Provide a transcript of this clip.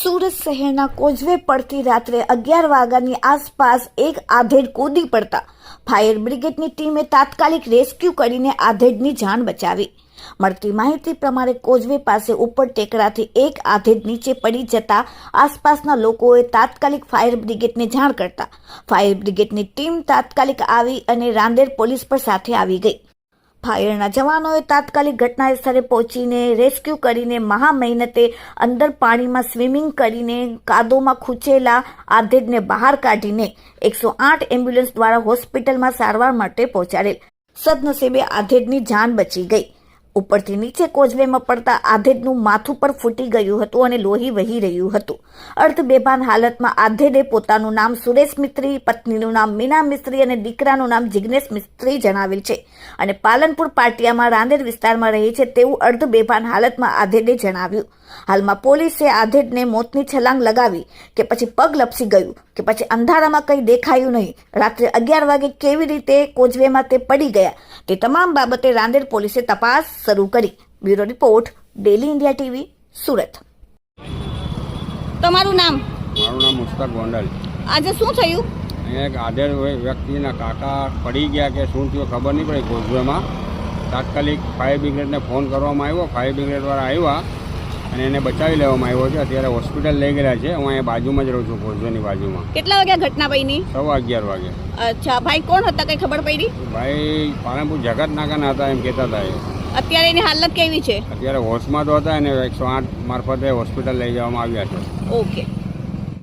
સુરત શહેરના કોઝવે પરથી રાત્રે 11 વાગ્યાની આસપાસ એક આધેડ કૂદી પડતા ફાયર બ્રિગેડની ટીમે તાત્કાલિક રેસ્ક્યુ કરીને આધેડની જાન બચાવી. મળતી માહિતી પ્રમાણે કોઝવે પાસે ઉપર ટેકરાથી એક આધેડ નીચે પડી જતા આસપાસના લોકોએ તાત્કાલિક ફાયર બ્રિગેડને જાણ કરતા ફાયર બ્રિગેડની ટીમ તાત્કાલિક આવી અને રાંદેર પોલીસ પર સાથે આવી ગઈ. ફાયરના જવાનોએ તાત્કાલિક ઘટના સ્થળે પહોંચીને રેસ્ક્યુ કરીને મહા મહેનતે અંદર પાણીમાં સ્વિમિંગ કરીને કાદવમાં ખૂંચેલા આધેડને બહાર કાઢીને 108 એમ્બ્યુલન્સ દ્વારા હોસ્પિટલમાં સારવાર માટે પહોંચાડેલ. સદનસીબે આધેડની જાન બચી ગઈ. ઉપરથી નીચે કોઝવેમાં પડતા આધેડનું માથું પર ફૂટી ગયું હતું અને લોહી વહી રહ્યું હતું. અર્ધ બેભાન હાલતમાં આધેડે પોતાનું નામ સુરેશ મિસ્ત્રી, પત્નીનું નામ મીના મિસ્ત્રી અને દીકરાનું નામ જિગ્નેશ મિસ્ત્રી જણાવેલ છે અને પાલનપુર પાટિયામાં રાંદેર વિસ્તારમાં રહે છે તેવું અર્ધ બેભાન હાલતમાં આધેડે જણાવ્યું. હાલમાં પોલીસે આધેડને મોતની છલાંગ લગાવી કે પછી પગ લપસી ગયું કે પછી અંધારામાં કંઈ દેખાયું નહીં, રાત્રે 11 વાગે કેવી રીતે કોઝવેમાં તે પડી ગયા તે તમામ બાબતે રાંદેર પોલીસે તપાસ શરૂ કરી. Bureau report, daily India TV, Surat. તમારું નામ? મારું નામ મુસ્તક ગોંડલ. આજે શું થયું? અહીંયા એક આધેડ વ્યક્તિના કાકા પડી ગયા કે શું થયું ખબર નહીં પડી. કોઝવેમાં તાત્કાલિક ફાયર બ્રિગેડને ફોન કરવામાં આવ્યો. ફાયર બ્રિગેડવાળા આવ્યા અને એને બચાવી લેવામાં આવ્યો છે. અત્યારે હોસ્પિટલ લઈ ગયેલા છે. હું અહીંયા બાજુમાં જ રહું છું, કોઝવેની બાજુમાં. કેટલા વાગ્યા ઘટના બની? 11:15 વાગે. અચ્છા, ભાઈ કોણ હતા, કઈ ખબર પડી? ભાઈ પાલનપુર જગત નાકાના હતા એમ કહેતા હતા. અત્યારે એની હાલત કેવી છે? અત્યારે હોશમાં તો હતા અને 108 મારફતે હોસ્પિટલ લઈ જવામાં આવ્યા છે. ઓકે.